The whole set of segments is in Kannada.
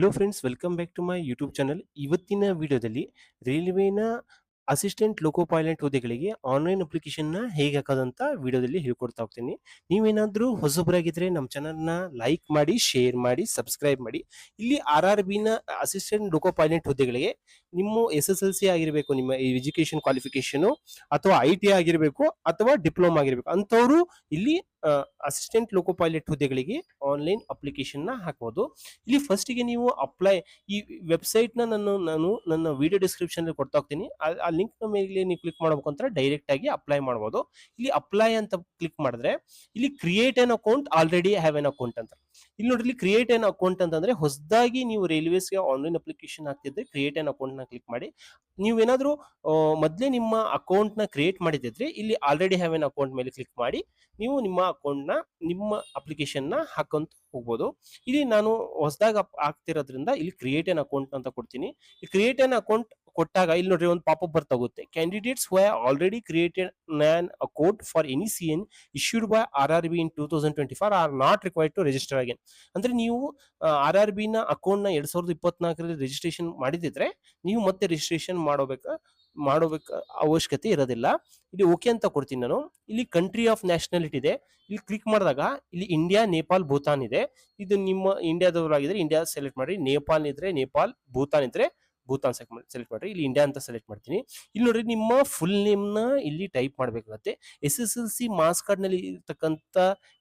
Hello friends, welcome back to my YouTube channel. ಇವತ್ತಿನ ವಿಡಿಯೋದಲ್ಲಿ ರೈಲ್ವೇನ ಅಸಿಸ್ಟೆಂಟ್ ಲೋಕೋ ಪೈಲಟ್ ಹುದ್ದೆಗಳಿಗೆ ಆನ್ಲೈನ್ ಅಪ್ಲಿಕೇಶನ್ನ ಹೇಗೆ ಹಾಕೋದಂತ ವಿಡಿಯೋದಲ್ಲಿ ಹೇಳ್ಕೊಡ್ತಾ ಹೋಗ್ತೀನಿ. ನೀವೇನಾದರೂ ಹೊಸಬರಾಗಿದ್ರೆ ನಮ್ಮ ಚಾನಲ್ನ ಲೈಕ್ ಮಾಡಿ, ಶೇರ್ ಮಾಡಿ, ಸಬ್ಸ್ಕ್ರೈಬ್ ಮಾಡಿ. ಇಲ್ಲಿ RRBನ ಅಸಿಸ್ಟೆಂಟ್ ಲೋಕೋ ಪೈಲಟ್ ಹುದ್ದೆಗಳಿಗೆ ನಿಮ್ಮ SSLC ಆಗಿರಬೇಕು, ನಿಮ್ಮ ಎಜುಕೇಶನ್ ಕ್ವಾಲಿಫಿಕೇಶನು, ಅಥವಾ IT ಆಗಿರಬೇಕು, ಅಥವಾ ಡಿಪ್ಲೊಮಾ ಆಗಿರಬೇಕು ಅಂಥವ್ರು ಇಲ್ಲಿ ಅಸಿಸ್ಟೆಂಟ್ ಲೋಕೋ ಪೈಲಟ್ ಹುದ್ದೆಗಳಿಗೆ ಆನ್ಲೈನ್ ಅಪ್ಲಿಕೇಶನ್ನ ಹಾಕ್ಬೋದು. ಇಲ್ಲಿ ಫಸ್ಟಿಗೆ ನೀವು ಅಪ್ಲೈ ಈ ವೆಬ್ಸೈಟ್ನ ನಾನು ನನ್ನ ವಿಡಿಯೋ ಡಿಸ್ಕ್ರಿಪ್ಷನ್ ಕೊಡ್ತಾ ಹೋಗ್ತೀನಿ. ಆ ಲಿಂಕ್ನ ಮೇಲೆ ನೀವು ಕ್ಲಿಕ್ ಮಾಡಬೇಕು ಅಂತ ಡೈರೆಕ್ಟ್ ಆಗಿ ಅಪ್ಲೈ ಮಾಡ್ಬೋದು. ಇಲ್ಲಿ ಅಪ್ಲೈ ಅಂತ ಕ್ಲಿಕ್ ಮಾಡಿದ್ರೆ ಇಲ್ಲಿ create an account, already have an account ಅಂತ. ಇಲ್ಲಿ ನೋಡ್ರಿ, ಇಲ್ಲಿ ಕ್ರಿಯೇಟ್ ಅನ್ ಅಕೌಂಟ್ ಅಂತಂದ್ರೆ ಹೊಸದಾಗಿ ನೀವು ರೈಲ್ವೇಸ್ಗೆ ಆನ್ಲೈನ್ ಅಪ್ಲಿಕೇಶನ್ ಹಾಕ್ತಿದ್ರೆ ಕ್ರಿಯೇಟ್ ಅನ್ ಅಕೌಂಟ್ ನ ಕ್ಲಿಕ್ ಮಾಡಿ. ನೀವೇನಾದ್ರೂ ಮೊದಲೇ ನಿಮ್ಮ ಅಕೌಂಟ್ ನ ಕ್ರಿಯೇಟ್ ಮಾಡಿದ್ರೆ ಇಲ್ಲಿ ಆಲ್ರೆಡಿ ಹ್ಯಾವ್ ಎನ್ ಅಕೌಂಟ್ ಮೇಲೆ ಕ್ಲಿಕ್ ಮಾಡಿ ನೀವು ನಿಮ್ಮ ಅಕೌಂಟ್ ನ ನಿಮ್ಮ ಅಪ್ಲಿಕೇಶನ್ ನ ಹಾಕೊಂತ ಹೋಗ್ಬೋದು. ಇಲ್ಲಿ ನಾನು ಹೊಸದಾಗಿ ಆಗ್ತಿರೋದ್ರಿಂದ ಇಲ್ಲಿ ಕ್ರಿಯೇಟ್ ಅನ್ ಅಕೌಂಟ್ ಅಂತ ಕೊಡ್ತೀನಿ. ಈ ಕ್ರಿಯೇಟ್ ಅನ್ ಅಕೌಂಟ್ ಕೊಟ್ಟಾಗ ಇಲ್ಲಿ ನೋಡ್ರಿ ಒಂದು ಪಾಪಪ್ ಬರ್ತಾಗುತ್ತೆ. Candidates who have already created an account for any CN issued by RRB in 2024 are not required to register again. ಅಂದ್ರೆ ನೀವು RRB ನ ಅಕೌಂಟ್ ನ 2024ರಲ್ಲಿ ರಿಜಿಸ್ಟ್ರೇಷನ್ ಮಾಡಿದಿದ್ರೆ ನೀವು ಮತ್ತೆ ರಿಜಿಸ್ಟ್ರೇಷನ್ ಮಾಡೋಬೇಕು ಅವಶ್ಯಕತೆ ಇರೋದಿಲ್ಲ. ಇಲ್ಲಿ ಓಕೆ ಅಂತ ಕೊಡ್ತೀನಿ ನಾನು. ಇಲ್ಲಿ ಕಂಟ್ರಿ ಆಫ್ ನ್ಯಾಷನಾಲಿಟಿ ಇದೆ, ಇಲ್ಲಿ ಕ್ಲಿಕ್ ಮಾಡಿದಾಗ ಇಲ್ಲಿ ಇಂಡಿಯಾ, ನೇಪಾಲ್, ಭೂತಾನ್ ಇದೆ. ಇದು ನಿಮ್ಮ ಇಂಡಿಯಾದವರಾಗಿದ್ರೆ ಇಂಡಿಯಾ ಸೆಲೆಕ್ಟ್ ಮಾಡಿ, ನೇಪಾಲ್ ಇದ್ರೆ ನೇಪಾಲ್, ಭೂತಾನ್ ಇದ್ರೆ ಭೂತಾನ್ ಸೆಲೆಕ್ಟ್ ಮಾಡ್ರಿ. ಇಲ್ಲಿ ಇಂಡಿಯಾ ಅಂತ ಸೆಲೆಕ್ಟ್ ಮಾಡ್ತೀನಿ. ಇಲ್ಲಿ ನೋಡ್ರಿ, ನಿಮ್ಮ ಫುಲ್ ನೇಮ್ ನ ಇಲ್ಲಿ ಟೈಪ್ ಮಾಡ್ಬೇಕಾಗತ್ತೆ. SSLC ಮಾರ್ಕ್ಸ್ ಕಾರ್ಡ್ ನಲ್ಲಿ ಇರ್ತಕ್ಕಂಥ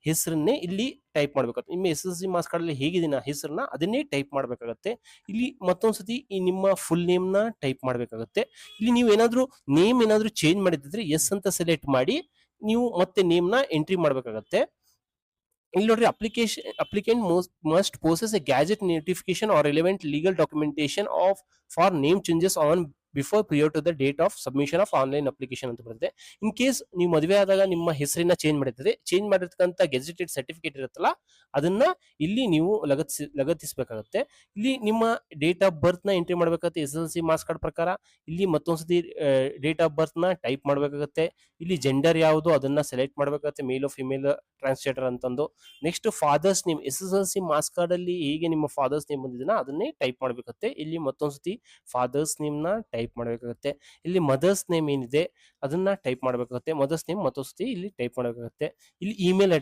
ಹೆಸರನ್ನೇ ಇಲ್ಲಿ ಟೈಪ್ ಮಾಡ್ಬೇಕಾಗುತ್ತೆ. ನಿಮ್ಮ SSLC ಮಾರ್ಕ್ಸ್ ಕಾರ್ಡ್ ಅಲ್ಲಿ ಹೇಗಿದೆನಾ ಹೆಸರನ್ನ ಅದನ್ನೇ ಟೈಪ್ ಮಾಡ್ಬೇಕಾಗತ್ತೆ. ಇಲ್ಲಿ ಮತ್ತೊಂದ್ಸತಿ ಈ ನಿಮ್ಮ ಫುಲ್ ನೇಮ್ ನ ಟೈಪ್ ಮಾಡ್ಬೇಕಾಗತ್ತೆ. ಇಲ್ಲಿ ನೀವು ಏನಾದ್ರೂ ಚೇಂಜ್ ಮಾಡಿದ್ರೆ ಎಸ್ ಅಂತ ಸೆಲೆಕ್ಟ್ ಮಾಡಿ ನೀವು ಮತ್ತೆ ನೇಮ್ ನ ಎಂಟ್ರಿ ಮಾಡ್ಬೇಕಾಗತ್ತೆ. ಇಲ್ಲಿ ನೋಡ್ರಿ, applicant must possess a gazette notification or relevant legal documentation of for name changes on before prior to the date of submission of online application ಅಂತ ಬರುತ್ತೆ. ಇನ್ ಕೇಸ್ ನೀವು ಮದುವೆ ಆದಾಗ ನಿಮ್ಮ ಹೆಸರನ್ನ ಚೇಂಜ್ ಮಾಡಿರ್ತಕ್ಕಂಥ ಗೆಜೆಟೆಡ್ ಸರ್ಟಿಫಿಕೇಟ್ ಇರುತ್ತಲ್ಲ ಅದನ್ನ ಇಲ್ಲಿ ನೀವು ಲಗತ್ತಿಸಬೇಕಾಗುತ್ತೆ. ಇಲ್ಲಿ ನಿಮ್ಮ ಡೇಟ್ ಆಫ್ ಬರ್ತ್ ನ ಎಂಟ್ರಿ ಮಾಡ್ಬೇಕಾಗುತ್ತೆ SSLC ಮಾರ್ಕ್ಸ್ ಕಾರ್ಡ್ ಪ್ರಕಾರ. ಇಲ್ಲಿ ಮತ್ತೊಂದ್ಸತಿ ಡೇಟ್ ಆಫ್ ಬರ್ತ್ ನ ಟೈಪ್ ಮಾಡ್ಬೇಕಾಗುತ್ತೆ. ಇಲ್ಲಿ ಜೆಂಡರ್ ಯಾವುದು ಅದನ್ನ ಸೆಲೆಕ್ಟ್ ಮಾಡ್ಬೇಕಾಗುತ್ತೆ, ಮೇಲ್ ಫಿಮೇಲ್ ಟ್ರಾನ್ಸ್ಜೆಂಡರ್ ಅಂತಂದು. Next father's name, SSLC marks card ಅಲ್ಲಿ ಹೇಗೆ ನಿಮ್ಮ ಫಾದರ್ಸ್ ನೇಮ್ ಬಂದಿದೆ ಅದನ್ನೇ ಟೈಪ್ ಮಾಡ್ಬೇಕಾಗುತ್ತೆ. ಇಲ್ಲಿ ಮತ್ತೊಂದ್ಸತಿ ಫಾದರ್ಸ್ ನೇಮ್ ನ ಟೈಪ್ ಮಾಡ್ಬೇಕಾಗುತ್ತೆ. ಇಲ್ಲಿ ಮದರ್ಸ್ ನೇಮ್ ಏನಿದೆ ಅದನ್ನ ಟೈಪ್ ಮಾಡ್ಬೇಕಾಗುತ್ತೆ. ಮದರ್ಸ್ ನೇಮ್ ಮತ್ತೊಂದ್ಸತಿ ಇಲ್ಲಿ ಟೈಪ್ ಮಾಡ್ಬೇಕಾಗುತ್ತೆ. ಇಲ್ಲಿ ಇಮೇಲ್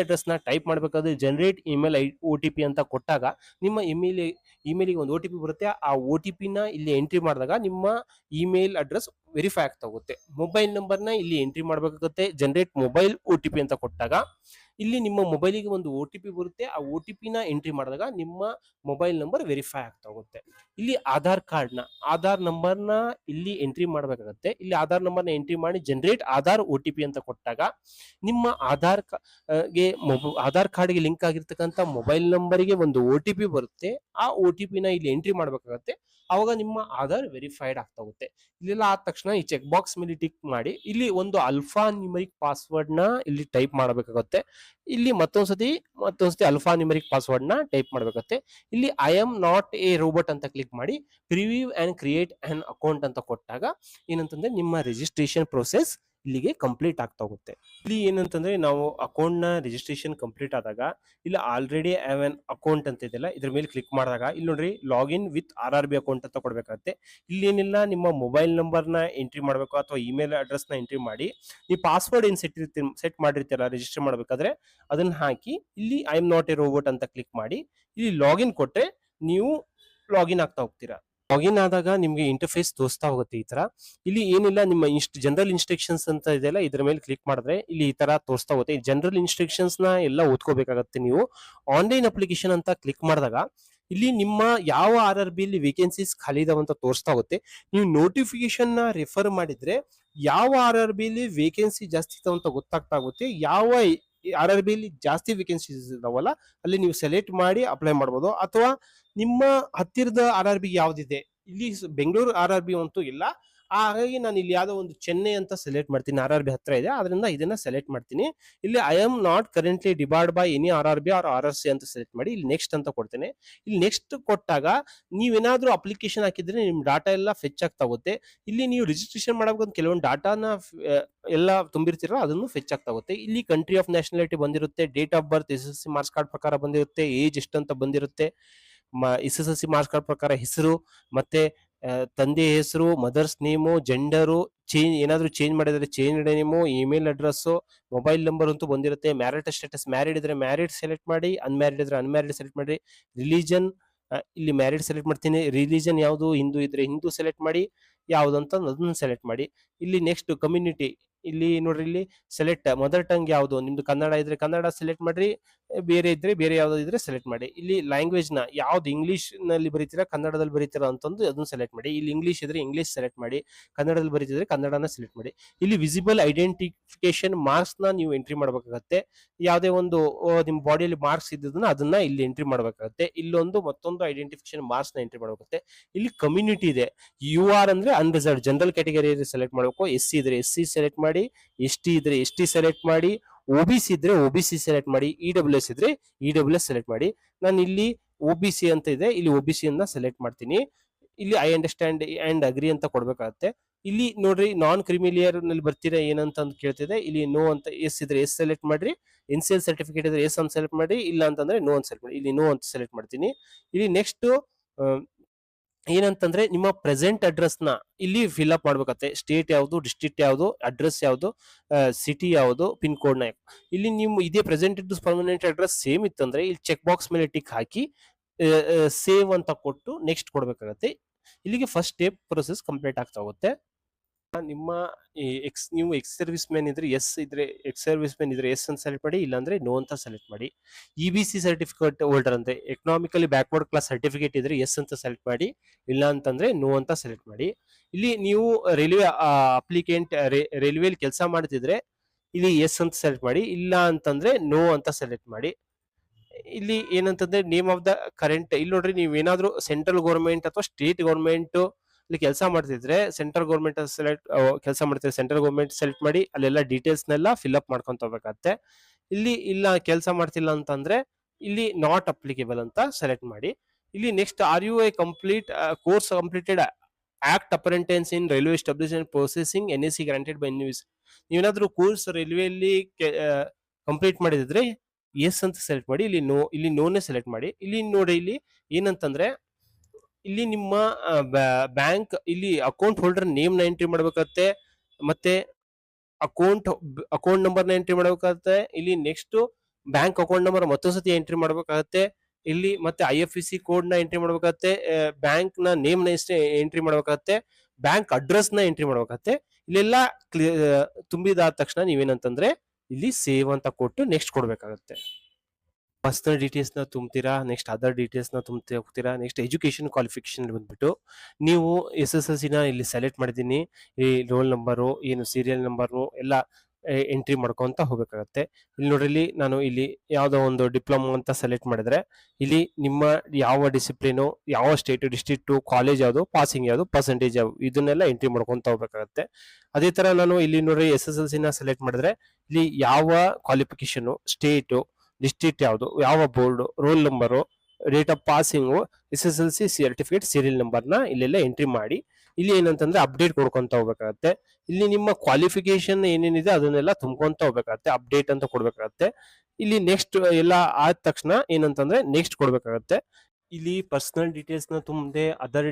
ಅಡ್ರೆಸ್ ನ ಟೈಪ್ ಮಾಡ್ಬೇಕಾದ್ರೆ ಜನರೇಟ್ ಇಮೇಲ್ OTP ಅಂತ ಕೊಟ್ಟಾಗ ನಿಮ್ಮ ಇಮೇಲಿಗೆ ಒಂದು OTP ಬರುತ್ತೆ. ಆ OTP ನ ಇಲ್ಲಿ ಎಂಟ್ರಿ ಮಾಡಿದಾಗ ನಿಮ್ಮ ಇಮೇಲ್ ಅಡ್ರೆಸ್ ವೆರಿಫೈ ಆಗ್ತಾ ಹೋಗುತ್ತೆ. ಮೊಬೈಲ್ ನಂಬರ್ ನ ಇಲ್ಲಿ ಎಂಟ್ರಿ ಮಾಡ್ಬೇಕಾಗುತ್ತೆ. ಜನರೇಟ್ ಮೊಬೈಲ್ OTP ಅಂತ ಕೊಟ್ಟಾಗ ಇಲ್ಲಿ ನಿಮ್ಮ ಮೊಬೈಲಿಗೆ ಒಂದು OTP ಬರುತ್ತೆ. ಆ OTP ನ ಎಂಟ್ರಿ ಮಾಡಿದಾಗ ನಿಮ್ಮ ಮೊಬೈಲ್ ನಂಬರ್ ವೆರಿಫೈ ಆಗ್ತಾ ಹೋಗುತ್ತೆ. ಇಲ್ಲಿ ಆಧಾರ್ ನಂಬರ್ ನ ಇಲ್ಲಿ ಎಂಟ್ರಿ ಮಾಡ್ಬೇಕಾಗತ್ತೆ. ಇಲ್ಲಿ ಆಧಾರ್ ನಂಬರ್ ನ ಎಂಟ್ರಿ ಮಾಡಿ ಜನರೇಟ್ ಆಧಾರ್ OTP ಅಂತ ಕೊಟ್ಟಾಗ ನಿಮ್ಮ ಆಧಾರ್ ಕಾರ್ಡ್ ಗೆ ಲಿಂಕ್ ಆಗಿರ್ತಕ್ಕಂಥ ಮೊಬೈಲ್ ನಂಬರ್ಗೆ ಒಂದು OTP ಬರುತ್ತೆ. ಆ OTP ನ ಇಲ್ಲಿ ಎಂಟ್ರಿ ಮಾಡ್ಬೇಕಾಗತ್ತೆ. ಅವಾಗ ನಿಮ್ಮ ಆಧಾರ್ ವೆರಿಫೈಡ್ ಆಗ್ತಾ ಹೋಗುತ್ತೆ. ಇಲ್ಲೆಲ್ಲ ಆದ ತಕ್ಷಣ ಈ ಚೆಕ್ ಬಾಕ್ಸ್ ಮೇಲೆ ಟಿಕ್ ಮಾಡಿ ಇಲ್ಲಿ ಒಂದು ಅಲ್ಫಾ ನ್ಯೂಮರಿಕ್ ಪಾಸ್ವರ್ಡ್ ನ ಇಲ್ಲಿ ಟೈಪ್ ಮಾಡಬೇಕಾಗುತ್ತೆ. ಇಲ್ಲಿ ಮತ್ತೊಂದ್ಸತಿ ಅಲ್ಫಾ ನ್ಯೂಮರಿಕ್ ಪಾಸ್ವರ್ಡ್ ನ ಟೈಪ್ ಮಾಡಬೇಕಾಗುತ್ತೆ. ಇಲ್ಲಿ I am not A robot ಅಂತ ಕ್ಲಿಕ್ ಮಾಡಿ preview and create an account ಅಂತ ಕೊಟ್ಟಾಗ ಏನಂತಂದ್ರೆ ನಿಮ್ಮ ರಿಜಿಸ್ಟ್ರೇಷನ್ ಪ್ರೋಸೆಸ್ ಇಲ್ಲಿಗೆ ಕಂಪ್ಲೀಟ್ ಆಗ್ತಾ ಹೋಗುತ್ತೆ. ಇಲ್ಲಿ ಏನಂತಂದ್ರೆ ನಾವು ಅಕೌಂಟ್ ನ ರಿಜಿಸ್ಟ್ರೇಷನ್ ಕಂಪ್ಲೀಟ್ ಆದಾಗ ಇಲ್ಲಿ ಆಲ್ರೆಡಿ ಹ್ಯಾವ್ ಎನ್ ಅಕೌಂಟ್ ಅಂತ ಇದೆಯಲ್ಲ ಇದ್ರ ಮೇಲೆ ಕ್ಲಿಕ್ ಮಾಡಿದಾಗ ಇಲ್ಲಿ ನೋಡ್ರಿ ಲಾಗಿನ್ ವಿತ್ RRB ಅಕೌಂಟ್ ಅಂತ ಕೊಡ್ಬೇಕಾಗುತ್ತೆ. ಇಲ್ಲಿ ಏನಿಲ್ಲ, ನಿಮ್ಮ ಮೊಬೈಲ್ ನಂಬರ್ ನ ಎಂಟ್ರಿ ಮಾಡಬೇಕು ಅಥವಾ ಇಮೇಲ್ ಅಡ್ರೆಸ್ ನ ಎಂಟ್ರಿ ಮಾಡಿ ನೀವು ಪಾಸ್ವರ್ಡ್ ಏನ್ ಸೆಟ್ ಮಾಡಿರ್ತೀರ ರಿಜಿಸ್ಟರ್ ಮಾಡಬೇಕಾದ್ರೆ ಅದನ್ನ ಹಾಕಿ ಇಲ್ಲಿ I am not A robot ಅಂತ ಕ್ಲಿಕ್ ಮಾಡಿ ಇಲ್ಲಿ ಲಾಗಿನ್ ಕೊಟ್ರೆ ನೀವು ಲಾಗಿನ್ ಆಗ್ತಾ ಹೋಗ್ತೀರಾ. ಲಾಗಿನ್ ಆದಾಗ ನಿಮ್ಗೆ ಇಂಟರ್ಫೇಸ್ ತೋರಿಸ್ತಾ ಹೋಗುತ್ತೆ ಈ ತರ. ಇಲ್ಲಿ ಏನಿಲ್ಲ, ನಿಮ್ಮ ಜನರಲ್ ಇನ್ಸ್ಟ್ರಕ್ಷನ್ಸ್ ಅಂತ ಇದೆಯಲ್ಲ ಇದ್ರ ಮೇಲೆ ಕ್ಲಿಕ್ ಮಾಡಿದ್ರೆ ಇಲ್ಲಿ ಈ ತರ ತೋರಿಸ್ತಾ ಹೋಗುತ್ತೆ. ಜನರಲ್ ಇನ್ಸ್ಟ್ರಕ್ಷನ್ಸ್ ನ ಎಲ್ಲ ಓದ್ಕೋಬೇಕಾಗತ್ತೆ. ನೀವು ಆನ್ಲೈನ್ ಅಪ್ಲಿಕೇಶನ್ ಅಂತ ಕ್ಲಿಕ್ ಮಾಡಿದಾಗ ಇಲ್ಲಿ ನಿಮ್ಮ ಯಾವ RRB ಅಲ್ಲಿ ವೇಕೆನ್ಸೀಸ್ ಖಾಲಿ ಇದಾವ ಅಂತ ತೋರಿಸ್ತಾ ಹೋಗುತ್ತೆ. ನೀವು ನೋಟಿಫಿಕೇಶನ್ ನ ರೆಫರ್ ಮಾಡಿದ್ರೆ ಯಾವ RRB ಅಲ್ಲಿ ವೇಕೆನ್ಸಿ ಜಾಸ್ತಿ ಇದಾವ ಅಂತ ಗೊತ್ತಾಗ್ತಾ ಆಗುತ್ತೆ. ಯಾವ RRB ಅಲ್ಲಿ ಜಾಸ್ತಿ ವೇಕೆನ್ಸೀಸ್ ಇದಾವಲ್ಲ ಅಲ್ಲಿ ನೀವು ಸೆಲೆಕ್ಟ್ ಮಾಡಿ ಅಪ್ಲೈ ಮಾಡ್ಬೋದು. ಅಥವಾ ನಿಮ್ಮ ಹತ್ತಿರದ RRB ಯಾವ್ದಿದೆ, ಇಲ್ಲಿ ಬೆಂಗಳೂರು RRB ಅಂತೂ ಇಲ್ಲ, ಹಾಗಾಗಿ ನಾನು ಇಲ್ಲಿ ಯಾವ್ದೋ ಒಂದು ಚೆನ್ನೈ ಅಂತ ಸೆಲೆಕ್ಟ್ ಮಾಡ್ತೀನಿ. RRB ಹತ್ರ ಇದೆ, ಅದರಿಂದ ಇದನ್ನ ಸೆಲೆಕ್ಟ್ ಮಾಡ್ತೀನಿ. ಇಲ್ಲಿ I am not currently debarred by any RRB or RRC ಅಂತ ಸೆಲೆಕ್ಟ್ ಮಾಡಿ ಇಲ್ಲಿ ನೆಕ್ಸ್ಟ್ ಅಂತ ಕೊಡ್ತೇನೆ. ಇಲ್ಲಿ ನೆಕ್ಸ್ಟ್ ಕೊಟ್ಟಾಗ ನೀವೇನಾದ್ರೂ ಅಪ್ಲಿಕೇಶನ್ ಹಾಕಿದ್ರೆ ನಿಮ್ ಡಾಟಾ ಎಲ್ಲ ಫೆಚ್ ಆಗ್ತಾ ಹೋಗುತ್ತೆ. ಇಲ್ಲಿ ನೀವು ರಿಜಿಸ್ಟ್ರೇಷನ್ ಮಾಡಬೇಕು ಕೆಲವೊಂದು ಡಾಟಾನ ಎಲ್ಲ ತುಂಬಿರ್ತೀರಲ್ಲ ಅದನ್ನು ಫೆಚ್ ಆಗ್ತಾ ಹೋಗುತ್ತೆ. ಇಲ್ಲಿ ಕಂಟ್ರಿ ಆಫ್ ನ್ಯಾಷನಾಲಿಟಿ ಬಂದಿರುತ್ತೆ, date of birth SSLC marks card ಪ್ರಕಾರ ಬಂದಿರುತ್ತೆ, ಏಜ್ ಎಷ್ಟು ಅಂತ ಬಂದಿರುತ್ತೆ, S S L C marks card ಪ್ರಕಾರ ಹೆಸರು, ಮತ್ತೆ ತಂದೆ ಹೆಸರು, ಮದರ್ಸ್ ನೇಮು, ಜೆಂಡರು, ಏನಾದರೂ ಚೇಂಜ್ ಮಾಡಿದ್ರೆ change name, email address, mobile number ಅಂತೂ ಬಂದಿರುತ್ತೆ. ಮ್ಯಾರಿಟಲ್ ಸ್ಟೇಟಸ್ ಮ್ಯಾರಿಡ್ ಇದ್ರೆ ಮ್ಯಾರಿಡ್ ಸೆಲೆಕ್ಟ್ ಮಾಡಿ, ಅನ್ಮ್ಯಾರಿಡ್ ಇದ್ರೆ ಅನ್ಮ್ಯಾರಿಡ್ ಸೆಲೆಕ್ಟ್ ಮಾಡಿ. ರಿಲಿಜನ್ ಇಲ್ಲಿ ಮ್ಯಾರಿಡ್ ಸೆಲೆಕ್ಟ್ ಮಾಡ್ತೀನಿ. ರಿಲಿಜನ್ ಯಾವುದು, ಹಿಂದೂ ಇದ್ರೆ ಹಿಂದೂ ಸೆಲೆಕ್ಟ್ ಮಾಡಿ, ಯಾವುದು ಅಂತ ಅದನ್ನ ಸೆಲೆಕ್ಟ್ ಮಾಡಿ. ಇಲ್ಲಿ ನೆಕ್ಸ್ಟ್ ಕಮ್ಯುನಿಟಿ, ಇಲ್ಲಿ ನೋಡ್ರಿ, ಇಲ್ಲಿ ಸೆಲೆಕ್ಟ್ ಮದರ್ ಟಂಗ್ ಯಾವುದು, ನಿಮ್ದು ಕನ್ನಡ ಇದ್ರೆ ಕನ್ನಡ ಸೆಲೆಕ್ಟ್ ಮಾಡ್ರಿ, ಬೇರೆ ಇದ್ರೆ ಬೇರೆ ಯಾವ್ದು ಇದ್ರೆ ಸೆಲೆಕ್ಟ್ ಮಾಡಿ. ಇಲ್ಲಿ ಲ್ಯಾಂಗ್ವೇಜ್ ನ ಯಾವ್ದು, ಇಂಗ್ಲಿಷ್ ನಲ್ಲಿ ಬರೀತೀರಾ ಕನ್ನಡದಲ್ಲಿ ಬರೀತೀರಾ ಅಂತಂದು ಅದನ್ನ ಸೆಲೆಕ್ಟ್ ಮಾಡಿ. ಇಲ್ಲಿ ಇಂಗ್ಲಿಷ್ ಇದ್ರೆ ಇಂಗ್ಲಿಷ್ ಸೆಲೆಕ್ಟ್ ಮಾಡಿ, ಕನ್ನಡದಲ್ಲಿ ಬರೀತಿದ್ರೆ ಕನ್ನಡನ ಸೆಲೆಕ್ಟ್ ಮಾಡಿ. ಇಲ್ಲಿ ವಿಸಿಬಲ್ ಐಡೆಂಟಿಫಿಕೇಶನ್ ಮಾರ್ಕ್ಸ್ ನ ನೀವು ಎಂಟ್ರಿ ಮಾಡಬೇಕಾಗತ್ತೆ. ಯಾವುದೇ ಒಂದು ನಿಮ್ ಬಾಡಿಯಲ್ಲಿ ಮಾರ್ಕ್ಸ್ ಇದ್ದದನ್ನ ಅದನ್ನ ಇಲ್ಲಿ ಎಂಟ್ರಿ ಮಾಡಬೇಕಾಗತ್ತೆ. ಇಲ್ಲೊಂದು ಮತ್ತೊಂದು ಐಡೆಂಟಿಫಿಕೇಶನ್ ಮಾರ್ಕ್ಸ್ ನ ಎಂಟ್ರಿ ಮಾಡಬೇಕಾಗುತ್ತೆ. ಇಲ್ಲಿ ಕಮ್ಯುನಿಟಿ ಇದೆ, ಯು ಆರ್ ಅಂದ್ರೆ ಅನ್ರಿಸರ್ವ್ಡ್ ಜನರಲ್ ಕ್ಯಾಟಗರಿ ಸೆಲೆಕ್ಟ್ ಮಾಡಬೇಕು. ಎಸ್ ಸಿ ಇದ್ರೆ ಎಸ್ ಸಿ ಸೆಲೆಕ್ಟ್ ಮಾಡಿ, ಎಸ್ ಟಿ ಇದ್ರೆ ಎಸ್ ಟಿ ಸೆಲೆಕ್ಟ್ ಮಾಡಿ, ಒಬಿಸಿ ಇದ್ರೆ ಒಬಿಸಿ ಸೆಲೆಕ್ಟ್ ಮಾಡಿ, ಇ ಡಬ್ಲ್ಯೂ ಎಸ್ ಇದ್ರೆ ಇ ಡಬ್ಲ್ಯೂ ಎಸ್ ಸೆಲೆಕ್ಟ್ ಮಾಡಿ. ನಾನು ಇಲ್ಲಿ ಒಬಿಸಿ ಅಂತ ಇದೆ, ಇಲ್ಲಿ ಒಬಿಸಿ ಅನ್ನ ಸೆಲೆಕ್ಟ್ ಮಾಡ್ತೀನಿ. ಇಲ್ಲಿ ಐ ಅಂಡರ್ಸ್ಟ್ಯಾಂಡ್ ಅಂಡ್ ಅಗ್ರಿ ಅಂತ ಕೊಡ್ಬೇಕಾಗತ್ತೆ. ಇಲ್ಲಿ ನೋಡ್ರಿ, ನಾನ್ ಕ್ರಿಮಿಲಿಯರ್ ನಲ್ಲಿ ಬರ್ತೀರಾ ಏನಂತ ಕೇಳ್ತಿದೆ. ಇಲ್ಲಿ ನೋ ಅಂತ, ಎಸ್ ಇದ್ರೆ ಎಸ್ ಸೆಲೆಕ್ಟ್ ಮಾಡ್ರಿ, ಎನ್ ಸಿ ಎಲ್ ಸರ್ಟಿಫಿಕೇಟ್ ಇದ್ರೆ ಎಸ್ ಅಂತ ಸೆಲೆಕ್ಟ್ ಮಾಡಿ, ಇಲ್ಲ ಅಂತಂದ್ರೆ ನೋ ಅಂತ ಸೆಲೆಕ್ಟ್ ಮಾಡಿ. ಇಲ್ಲಿ ನೋ ಅಂತ ಸೆಲೆಕ್ಟ್ ಮಾಡ್ತೀನಿ. ಇಲ್ಲಿ ನೆಕ್ಸ್ಟ್ ಏನಂತಂದ್ರೆ ನಿಮ್ಮ ಪ್ರೆಸೆಂಟ್ ಅಡ್ರೆಸ್ ನ ಇಲ್ಲಿ ಫಿಲ್ ಅಪ್ ಮಾಡ್ಬೇಕತ್ತೆ. ಸ್ಟೇಟ್ ಯಾವುದು, ಡಿಸ್ಟ್ರಿಕ್ಟ್ ಯಾವುದು, ಅಡ್ರೆಸ್ ಯಾವುದು, ಸಿಟಿ ಯಾವುದು, ಪಿನ್ ಕೋಡ್ ನ. ಇಲ್ಲಿ ನೀವು ಇದೇ present address permanent address same ಇತ್ತಂದ್ರೆ ಇಲ್ಲಿ ಚೆಕ್ ಬಾಕ್ಸ್ ಮೇಲೆ ಟಿಕ್ ಹಾಕಿ ಸೇವ್ ಅಂತ ಕೊಟ್ಟು ನೆಕ್ಸ್ಟ್ ಕೊಡ್ಬೇಕಾಗತ್ತೆ. ಇಲ್ಲಿಗೆ ಫಸ್ಟ್ ಸ್ಟೆಪ್ ಪ್ರೊಸೆಸ್ ಕಂಪ್ಲೀಟ್ ಆಗ್ತಾ ಹೋಗುತ್ತೆ. ನಿಮ್ಮ ನೀವು ಎಕ್ಸ್ ಸರ್ವಿಸ್ ಮ್ಯಾನ್ ಇದ್ರೆ ಎಸ್ ಇದ್ರೆ ಎಕ್ಸ್ ಸರ್ವಿಸ್ ಮ್ಯಾನ್ ಇದ್ರೆ ಎಸ್ ಅಂತ ಸೆಲೆಕ್ಟ್ ಮಾಡಿ, ಇಲ್ಲಾಂದ್ರೆ ನೋ ಅಂತ ಸೆಲೆಕ್ಟ್ ಮಾಡಿ. E B C certificate holder ಅಂದ್ರೆ ಎಕನಾಮಿಕಲಿ ಬ್ಯಾಕ್ವರ್ಡ್ ಕ್ಲಾಸ್ ಸರ್ಟಿಫಿಕೇಟ್ ಇದ್ರೆ ಎಸ್ ಅಂತ ಸೆಲೆಕ್ಟ್ ಮಾಡಿ, ಇಲ್ಲ ಅಂತಂದ್ರೆ ನೋ ಅಂತ ಸೆಲೆಕ್ಟ್ ಮಾಡಿ. ಇಲ್ಲಿ ನೀವು ರೈಲ್ವೆ ಅಪ್ಲಿಕೆಂಟ್ ರೈಲ್ವೆಲಿ ಕೆಲಸ ಮಾಡ್ತಿದ್ರೆ ಇಲ್ಲಿ ಎಸ್ ಅಂತ ಸೆಲೆಕ್ಟ್ ಮಾಡಿ, ಇಲ್ಲ ಅಂತಂದ್ರೆ ನೋ ಅಂತ ಸೆಲೆಕ್ಟ್ ಮಾಡಿ. ಇಲ್ಲಿ ಏನಂತಂದ್ರೆ ನೇಮ್ ಆಫ್ ದ ಕರೆಂಟ್, ಇಲ್ಲಿ ನೋಡ್ರಿ, ನೀವು ಏನಾದ್ರು ಸೆಂಟ್ರಲ್ ಗೌರ್ಮೆಂಟ್ ಅಥವಾ ಸ್ಟೇಟ್ ಗೌರ್ಮೆಂಟ್ ಇಲ್ಲಿ ಕೆಲಸ ಮಾಡ್ತಿದ್ರೆ ಸೆಂಟ್ರಲ್ ಗೌರ್ಮೆಂಟ್ ಸೆಲೆಕ್ಟ್ ಕೆಲಸ ಮಾಡ್ತಿದ್ರೆ ಸೆಂಟ್ರಲ್ ಗೌರ್ಮೆಂಟ್ ಸೆಲೆಕ್ಟ್ ಮಾಡಿ, ಅಲ್ಲೆಲ್ಲ ಡೀಟೇಲ್ಸ್ ನೆಲ್ಲ ಫಿಲ್ ಅಪ್ ಮಾಡ್ಕೊಂತ ಹೋಗ್ಬೇಕಾಗತ್ತೆ. ಇಲ್ಲಿ ಇಲ್ಲ ಕೆಲಸ ಮಾಡ್ತಿಲ್ಲ ಅಂತಂದ್ರೆ ಇಲ್ಲಿ ನಾಟ್ ಅಪ್ಲಿಕೇಬಲ್ ಅಂತ ಸೆಲೆಕ್ಟ್ ಮಾಡಿ. ಇಲ್ಲಿ next are you a complete course completed act apprentice in railway establishment processing n s c granted by news. ನೀವೇನಾದ್ರೂ ಕೋರ್ಸ್ ರೈಲ್ವೆಯಲ್ಲಿ ಕಂಪ್ಲೀಟ್ ಮಾಡಿದ್ರೆ ಎಸ್ ಅಂತ ಸೆಲೆಕ್ಟ್ ಮಾಡಿ, ಇಲ್ಲಿ ನೋನೇ ಸೆಲೆಕ್ಟ್ ಮಾಡಿ. ಇಲ್ಲಿ ನೋಡಿ, ಇಲ್ಲಿ ಏನಂತಂದ್ರೆ ಇಲ್ಲಿ ನಿಮ್ಮ ಬ್ಯಾಂಕ್ ಇಲ್ಲಿ ಅಕೌಂಟ್ ಹೋಲ್ಡರ್ ನೇಮ್ ನ ಎಂಟ್ರಿ ಮಾಡ್ಬೇಕಾಗತ್ತೆ, ಮತ್ತೆ ಅಕೌಂಟ್ ನಂಬರ್ ನ ಎಂಟ್ರಿ ಮಾಡ್ಬೇಕಾಗತ್ತೆ. ಇಲ್ಲಿ ನೆಕ್ಸ್ಟ್ ಬ್ಯಾಂಕ್ ಅಕೌಂಟ್ ನಂಬರ್ ಮತ್ತೊಂದ್ಸತಿ ಎಂಟ್ರಿ ಮಾಡ್ಬೇಕಾಗತ್ತೆ. ಇಲ್ಲಿ ಮತ್ತೆ ಐ ಎಫ್ ಸಿ ಕೋಡ್ ನ ಎಂಟ್ರಿ ಮಾಡ್ಬೇಕಾಗತ್ತೆ, ಬ್ಯಾಂಕ್ ನ ನೇಮ್ ನ ಎಂಟ್ರಿ ಮಾಡ್ಬೇಕಾಗತ್ತೆ, ಬ್ಯಾಂಕ್ ಅಡ್ರೆಸ್ ನ ಎಂಟ್ರಿ ಮಾಡ್ಬೇಕಾಗತ್ತೆ. ಇಲ್ಲೆಲ್ಲ ತುಂಬಿದಾದ ತಕ್ಷಣ ನೀವೇನಂತಂದ್ರೆ ಇಲ್ಲಿ ಸೇವ್ ಅಂತ ಕೊಟ್ಟು ನೆಕ್ಸ್ಟ್ ಕೊಡ್ಬೇಕಾಗತ್ತೆ. ಪರ್ಸನಲ್ ಡೀಟೇಲ್ಸ್ ನ ತುಂಬ್ತೀರಾ, ನೆಕ್ಸ್ಟ್ ಅದರ್ ಡೀಟೇಲ್ಸ್ ನ ತುಂಬ್ತಾ ಹೋಗ್ತೀರಾ. ನೆಕ್ಸ್ಟ್ ಎಜುಕೇಶನ್ ಕ್ವಾಲಿಫಿಕೇಶನ್ ಬಂದ್ಬಿಟ್ಟು ನೀವು ಎಸ್ ಎಸ್ ಎಲ್ ಸಿ ನ ಇಲ್ಲಿ ಸೆಲೆಕ್ಟ್ ಮಾಡಿದೀನಿ, ಈ ರೋಲ್ ನಂಬರು ಏನು ಸೀರಿಯಲ್ ನಂಬರು ಎಲ್ಲ ಎಂಟ್ರಿ ಮಾಡ್ಕೊಂತ ಹೋಗ್ಬೇಕಾಗತ್ತೆ. ಇಲ್ಲಿ ನೋಡ್ರಿ, ಇಲ್ಲಿ ನಾನು ಇಲ್ಲಿ ಯಾವ್ದೋ ಒಂದು ಡಿಪ್ಲೊಮಾ ಅಂತ ಸೆಲೆಕ್ಟ್ ಮಾಡಿದ್ರೆ ಇಲ್ಲಿ ನಿಮ್ಮ ಯಾವ ಡಿಸಿಪ್ಲಿನು, ಯಾವ ಸ್ಟೇಟ್, ಡಿಸ್ಟ್ರಿಕ್ಟ್, ಕಾಲೇಜ್ ಯಾವುದು, ಪಾಸಿಂಗ್ ಯಾವುದು, ಪರ್ಸೆಂಟೇಜ್ ಯಾವುದು, ಇದನ್ನೆಲ್ಲ ಎಂಟ್ರಿ ಮಾಡ್ಕೊಂತ ಹೋಗ್ಬೇಕಾಗತ್ತೆ. ಅದೇ ತರ ನಾನು ಇಲ್ಲಿ ನೋಡ್ರಿ ಎಸ್ ಎಸ್ ಎಲ್ ಸಿ ನ ಸೆಲೆಕ್ಟ್ ಮಾಡಿದ್ರೆ ಇಲ್ಲಿ ಯಾವ ಕ್ವಾಲಿಫಿಕೇಶನ್, ಸ್ಟೇಟು, ಡಿಸ್ಟ್ರಿಕ್ಟ್ ಯಾವುದು, ಯಾವ board, roll number, date of passing, S S L C certificate, serial ನಂಬರ್ನ ಇಲ್ಲೆಲ್ಲ ಎಂಟ್ರಿ ಮಾಡಿ ಇಲ್ಲಿ ಏನಂತಂದ್ರೆ ಅಪ್ಡೇಟ್ ಕೊಡ್ಕೊಂತ ಹೋಗ್ಬೇಕಾಗತ್ತೆ. ಇಲ್ಲಿ ನಿಮ್ಮ ಕ್ವಾಲಿಫಿಕೇಶನ್ ಏನೇನಿದೆ ಅದನ್ನೆಲ್ಲ ತುಂಬ್ಕೊಂತ ಹೋಗ್ಬೇಕಾಗತ್ತೆ, ಅಪ್ಡೇಟ್ ಅಂತ ಕೊಡ್ಬೇಕಾಗತ್ತೆ. ಇಲ್ಲಿ ನೆಕ್ಸ್ಟ್ ಎಲ್ಲ ಆದ ತಕ್ಷಣ ಏನಂತಂದ್ರೆ ನೆಕ್ಸ್ಟ್ ಕೊಡ್ಬೇಕಾಗತ್ತೆ. ಇಲ್ಲಿ ಪರ್ಸನಲ್ ಡೀಟೇಲ್ಸ್ ನ ತುಂಬದೆ, ಅದರ್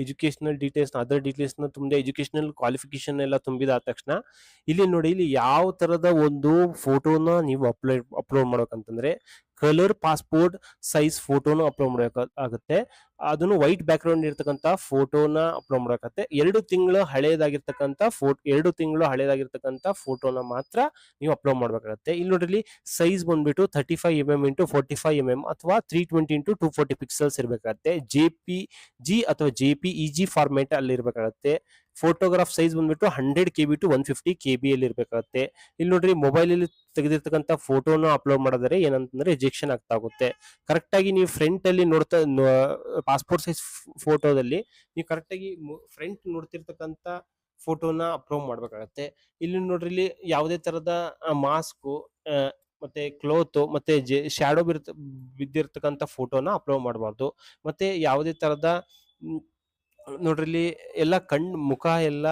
ಎಜುಕೇಶನಲ್ ಡೀಟೇಲ್ಸ್ ನ ಅದರ್ ಡೀಟೇಲ್ಸ್ ನ ತುಂಬದೆ, ಎಜುಕೇಶನಲ್ ಕ್ವಾಲಿಫಿಕೇಶನ್ ಎಲ್ಲ ತುಂಬಿದ ತಕ್ಷಣ ಇಲ್ಲಿ ನೋಡಿ, ಇಲ್ಲಿ ಯಾವ ತರದ ಒಂದು ಫೋಟೋನ ನೀವು ಅಪ್ಲೋಡ್ ಮಾಡ್ಬೇಕಂತಂದ್ರೆ ಕಲರ್ ಪಾಸ್ಪೋರ್ಟ್ ಸೈಜ್ ಫೋಟೋನ ಅಪ್ಲೋಡ್ ಮಾಡಬೇಕಾಗುತ್ತೆ. ಅದನ್ನು ವೈಟ್ ಬ್ಯಾಕ್ ಗ್ರೌಂಡ್ ಇರ್ತಕ್ಕಂಥ ಫೋಟೋನ ಅಪ್ಲೋಡ್ ಮಾಡಬೇಕಾಗುತ್ತೆ. 2 ತಿಂಗಳು ಹಳೇದಾಗಿರ್ತಕ್ಕಂಥ ಫೋಟೋನ ಮಾತ್ರ ನೀವು ಅಪ್ಲೋಡ್ ಮಾಡ್ಬೇಕಾಗತ್ತೆ. ಇಲ್ಲಿ ನೋಡ್ರಿ, ಸೈಜ್ ಬಂದ್ಬಿಟ್ಟು 35mm ಇಂಟು 45mm ಅಥವಾ 320 ಇಂಟು 240 ಪಿಕ್ಸೆಲ್ಸ್ ಇರಬೇಕಾಗತ್ತೆ. JPG ಅಥವಾ JPEG ಫಾರ್ಮೇಟ್ ಅಲ್ಲಿ ಇರಬೇಕಾಗತ್ತೆ. ಫೋಟೋಗ್ರಾಫ್ ಸೈಜ್ ಬಂದ್ಬಿಟ್ಟು 100 KB ಟು 150 KB ಅಲ್ಲಿ ಇರಬೇಕಾಗುತ್ತೆ. ಇಲ್ಲಿ ನೋಡ್ರಿ, ಮೊಬೈಲ್ ಅಲ್ಲಿ ತೆಗೆದಿರ್ತಕ್ಕಂಥ ಫೋಟೋನ ಅಪ್ಲೋಡ್ ಮಾಡಿದ್ರೆ ಏನಂತಂದ್ರೆ ರಿಜೆಕ್ಷನ್ ಆಗ್ತಾ ಹೋಗುತ್ತೆ. ಕರೆಕ್ಟ್ ಆಗಿ ನೀವು ಫ್ರಂಟ್ ಅಲ್ಲಿ ಪಾಸ್ಪೋರ್ಟ್ ಸೈಜ್ ಫೋಟೋದಲ್ಲಿ ನೀವು ಕರೆಕ್ಟ್ ಆಗಿ ಫ್ರಂಟ್ ನೋಡ್ತಿರ್ತಕ್ಕಂಥ ಫೋಟೋನ ಅಪ್ಲೋಡ್ ಮಾಡ್ಬೇಕಾಗತ್ತೆ. ಇಲ್ಲಿ ನೋಡ್ರಿ, ಇಲ್ಲಿ ಯಾವುದೇ ತರದ ಮಾಸ್ಕ್ ಮತ್ತೆ ಕ್ಲೋತ್ ಮತ್ತೆ ಶಾಡೋ ಬಿದ್ದಿರ್ತಕ್ಕಂಥ ಫೋಟೋನ ಅಪ್ಲೋಡ್ ಮಾಡಬಾರ್ದು. ಮತ್ತೆ ಯಾವುದೇ ತರದ ನೋಡ್ರಿ, ಇಲ್ಲಿ ಎಲ್ಲ ಮುಖ ಎಲ್ಲ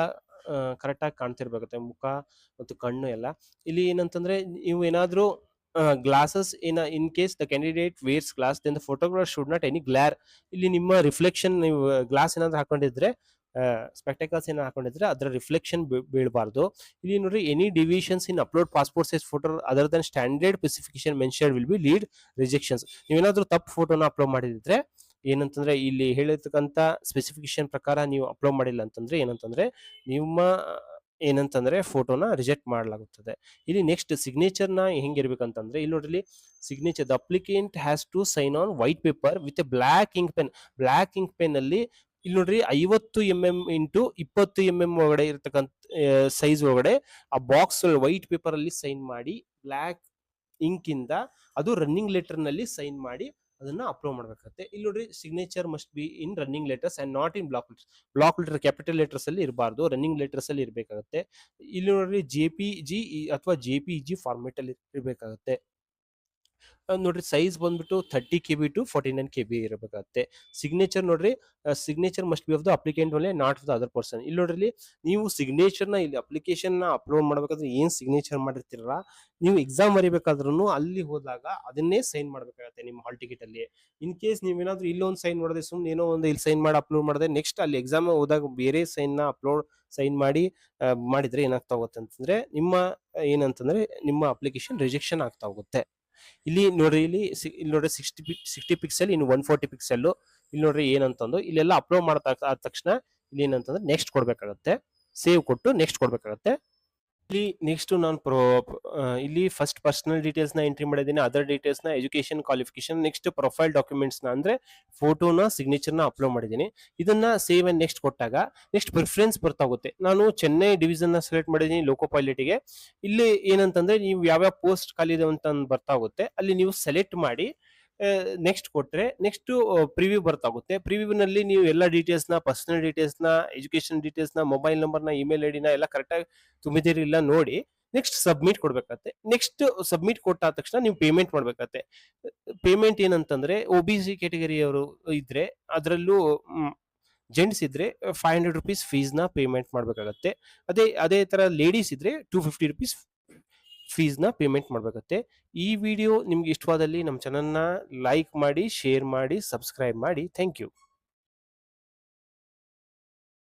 ಕರೆಕ್ಟ್ ಆಗಿ ಕಾಣ್ತಿರ್ಬೇಕಾಗುತ್ತೆ, ಮುಖ ಮತ್ತು ಕಣ್ಣು ಎಲ್ಲ. ಇಲ್ಲಿ ಏನಂತಂದ್ರೆ ನೀವು ಏನಾದ್ರೂ glasses in case the candidate wears glass then the photographer should not any glare. ಇಲ್ಲಿ ನಿಮ್ಮ ರಿಫ್ಲೆಕ್ಷನ್, ನೀವು ಗ್ಲಾಸ್ ಏನಾದ್ರು ಹಾಕೊಂಡಿದ್ರೆ, ಸ್ಪೆಕ್ಟಕಲ್ಸ್ ಏನಾದ್ರು ಹಾಕೊಂಡಿದ್ರೆ ಅದರ ರಿಫ್ಲೆಕ್ಷನ್ ಬೀಳಬಾರ್ದು. ಇಲ್ಲಿ ನೋಡ್ರಿ, any divisions in upload passport size photo other than standard specification mention will be lead rejections. ನೀವೇನಾದ್ರೂ ತಪ್ಪು ಫೋಟೋನ ಅಪ್ಲೋಡ್ ಮಾಡಿದ್ರೆ ಏನಂತಂದ್ರೆ, ಇಲ್ಲಿ ಹೇಳಿರ್ತಕ್ಕಂಥ ಸ್ಪೆಸಿಫಿಕೇಶನ್ ಪ್ರಕಾರ ನೀವು ಅಪ್ಲೋಡ್ ಮಾಡಿಲ್ಲ ಅಂತಂದ್ರೆ ಏನಂತಂದ್ರೆ ನಿಮ್ಮ ಏನಂತಂದ್ರೆ ಫೋಟೋನ ರಿಜೆಕ್ಟ್ ಮಾಡಲಾಗುತ್ತದೆ. ಇಲ್ಲಿ ನೆಕ್ಸ್ಟ್ ಸಿಗ್ನೇಚರ್ನ ಹೆಂಗಿರ್ಬೇಕಂತಂದ್ರೆ, ಇಲ್ಲಿ ನೋಡ್ರಿ, signature the applicant has to sign on white paper with a black ink pen. Black ink pen ಅಲ್ಲಿ ಇಲ್ಲಿ ನೋಡ್ರಿ 50 mm ಇಂಟು 20 mm ಒಳಗಡೆ ಇರ್ತಕ್ಕಂಥ ಸೈಜ್ ಒಳಗಡೆ ಆ ಬಾಕ್ಸ್ ವೈಟ್ ಪೇಪರ್ ಅಲ್ಲಿ ಸೈನ್ ಮಾಡಿ, ಬ್ಲಾಕ್ ಇಂಕ್ ಇಂದ ಅದು ರನ್ನಿಂಗ್ ಲೆಟರ್ ನಲ್ಲಿ ಸೈನ್ ಮಾಡಿ ಅದನ್ನ ಅಪ್ಲೋಡ್ ಮಾಡ್ಬೇಕಾಗುತ್ತೆ. ಇಲ್ಲಿ ನೋಡ್ರಿ, signature must be in running letters and not in block letters. Block letter capital letters ಅಲ್ಲಿ ಇರಬಾರ್ದು, ರನ್ನಿಂಗ್ ಲೆಟರ್ಸ್ ಅಲ್ಲಿ ಇರಬೇಕಾಗುತ್ತೆ. ಇಲ್ಲಿ ನೋಡ್ರಿ, JPG ಅಥವಾ JPG ಫಾರ್ಮೆಟ್ ಅಲ್ಲಿ ಇರಬೇಕಾಗುತ್ತೆ. ನೋಡ್ರಿ, ಸೈಜ್ ಬಂದ್ಬಿಟ್ಟು 30 KB ಟು 49 KB ಇರಬೇಕಾಗುತ್ತೆ. ಸಿಗ್ನೇಚರ್ ನೋಡ್ರಿ, signature must B of the applicant only, not of the other person. ಇಲ್ಲಿ ನೋಡ್ರಿ, ನೀವು ಸಿಗ್ನೇಚರ್ನ ಇಲ್ಲಿ ಅಪ್ಲಿಕೇಶನ್ ಅಪ್ಲೋಡ್ ಮಾಡಬೇಕಾದ್ರೆ ಏನ್ ಸಿಗ್ನೇಚರ್ ಮಾಡಿರ್ತೀರಲ್ಲ, ನೀವು ಎಕ್ಸಾಮ್ ಬರೀಬೇಕಾದ್ರೂ ಅಲ್ಲಿ ಹೋದಾಗ ಅದನ್ನೇ ಸೈನ್ ಮಾಡಬೇಕಾಗುತ್ತೆ ನಿಮ್ಮ ಹಾಲ್ ಟಿಕೆಟ್ ಅಲ್ಲಿ. ಇನ್ ಕೇಸ್ ನೀವೇನಾದ್ರೂ ಇಲ್ಲೊಂದು ಸೈನ್ ಮಾಡಿದ್ರೆ, ಸುಮ್ಮನೆ ಏನೋ ಒಂದು ಇಲ್ಲಿ ಸೈನ್ ಮಾಡಿ ಅಪ್ಲೋಡ್ ಮಾಡಿದ್ರೆ, ನೆಕ್ಸ್ಟ್ ಅಲ್ಲಿ ಎಕ್ಸಾಮ್ ಹೋದಾಗ ಬೇರೆ ಸೈನ್ ಮಾಡಿ ಮಾಡಿದ್ರೆ ಏನಾಗ್ತಾ ಹೋಗುತ್ತೆ ಅಂತಂದ್ರೆ, ನಿಮ್ಮ ಅಪ್ಲಿಕೇಶನ್ ರಿಜೆಕ್ಷನ್ ಆಗ್ತಾ ಹೋಗುತ್ತೆ. ಇಲ್ಲಿ ನೋಡ್ರಿ, ಇಲ್ಲಿ ನೋಡ್ರಿ 60 ಪಿಕ್ಸೆಲ್ ಇನ್ನು 140 ಪಿಕ್ಸೆಲ್. ಇಲ್ಲಿ ನೋಡ್ರಿ ಏನಂತಂದು ಇಲ್ಲೆಲ್ಲ ಅಪ್ಲೋಡ್ ಮಾಡ್ತಾ ಆದ ತಕ್ಷಣ ಇಲ್ಲಿ ಏನಂತಂದ್ರೆ ನೆಕ್ಸ್ಟ್ ಕೊಡ್ಬೇಕಾಗತ್ತೆ, ಸೇವ್ ಕೊಟ್ಟು ನೆಕ್ಸ್ಟ್ ಕೊಡ್ಬೇಕಾಗತ್ತೆ. ಇಲ್ಲಿ ನೆಕ್ಸ್ಟ್ ನಾನು ಇಲ್ಲಿ ಫಸ್ಟ್ ಪರ್ಸನಲ್ ಡೀಟೇಲ್ಸ್ ನ ಎಂಟ್ರಿ ಮಾಡಿದ್ದೀನಿ, ಅದರ್ ಡೀಟೇಲ್ಸ್ ನ, education, qualification, next profile documents ನ ಅಂದ್ರೆ ಫೋಟೋನ, ಸಿಗ್ನೇಚರ್ ನ ಅಪ್ಲೋಡ್ ಮಾಡಿದ್ದೀನಿ. ಇದನ್ನ ಸೇವ್ ಅಂಡ್ ನೆಕ್ಸ್ಟ್ ಕೊಟ್ಟಾಗ ನೆಕ್ಸ್ಟ್ ಪ್ರಿಫರೆನ್ಸ್ ಬರ್ತಾ ಹೋಗುತ್ತೆ. ನಾನು ಚೆನ್ನೈ ಡಿವಿಷನ್ ನ ಸೆಲೆಕ್ಟ್ ಮಾಡಿದ್ದೀನಿ ಲೋಕೋ ಪೈಲಟ್ಗೆ. ಇಲ್ಲಿ ಏನಂತಂದ್ರೆ ನೀವು ಯಾವ್ಯಾವ ಪೋಸ್ಟ್ ಖಾಲಿ ಇದೆ ಅಂತ ಬರ್ತಾ ಹೋಗುತ್ತೆ, ಅಲ್ಲಿ ನೀವು ಸೆಲೆಕ್ಟ್ ಮಾಡಿ ನೆಕ್ಸ್ಟ್ ಕೊಟ್ರೆ ನೆಕ್ಸ್ಟ್ ಪ್ರಿವ್ಯೂ ಬರ್ತಾ ಹೋಗುತ್ತೆ. ಪ್ರಿವ್ಯೂ ನಲ್ಲಿ ನೀವು ಎಲ್ಲ ಡೀಟೇಲ್ಸ್ ನ, ಪರ್ಸನಲ್ ಡೀಟೇಲ್ಸ್ ನ, ಎಜುಕೇಶನ್ ಡೀಟೇಲ್ಸ್ ನ, ಮೊಬೈಲ್ ನಂಬರ್ ನ, ಇಮೇಲ್ ಐಡಿ ನ ಎಲ್ಲ ಕರೆಕ್ಟ್ ಆಗಿ ತುಂಬಿದಿರಿಲ್ಲ ನೋಡಿ ನೆಕ್ಸ್ಟ್ ಸಬ್ಮಿಟ್ ಕೊಡ್ಬೇಕಾಗತ್ತೆ. ನೆಕ್ಸ್ಟ್ ಸಬ್ಮಿಟ್ ಕೊಟ್ಟಾದ ತಕ್ಷಣ ನೀವು ಪೇಮೆಂಟ್ ಮಾಡ್ಬೇಕಾಗತ್ತೆ. ಪೇಮೆಂಟ್ ಏನಂತಂದ್ರೆ, OBC ಕ್ಯಾಟಗರಿ ಅವರು ಇದ್ರೆ ಅದರಲ್ಲೂ ಜೆಂಟ್ಸ್ ಇದ್ರೆ 500 rupees ಫೀಸ್ ನ ಪೇಮೆಂಟ್ ಮಾಡ್ಬೇಕಾಗತ್ತೆ. ಅದೇ ತರ ಲೇಡೀಸ್ ಇದ್ರೆ 250 rupees ಫೀಸ್ ನ ಪೇಮೆಂಟ್ ಮಾಡ್ಬೇಕಾಗತ್ತೆ. ಈ ವಿಡಿಯೋ ನಿಮ್ಗೆ ಇಷ್ಟವಾದಲ್ಲಿ ನಮ್ಮ ಚಾನಲ್ನ ಲೈಕ್ ಮಾಡಿ, ಶೇರ್ ಮಾಡಿ, ಸಬ್ಸ್ಕ್ರೈಬ್ ಮಾಡಿ. Thank you.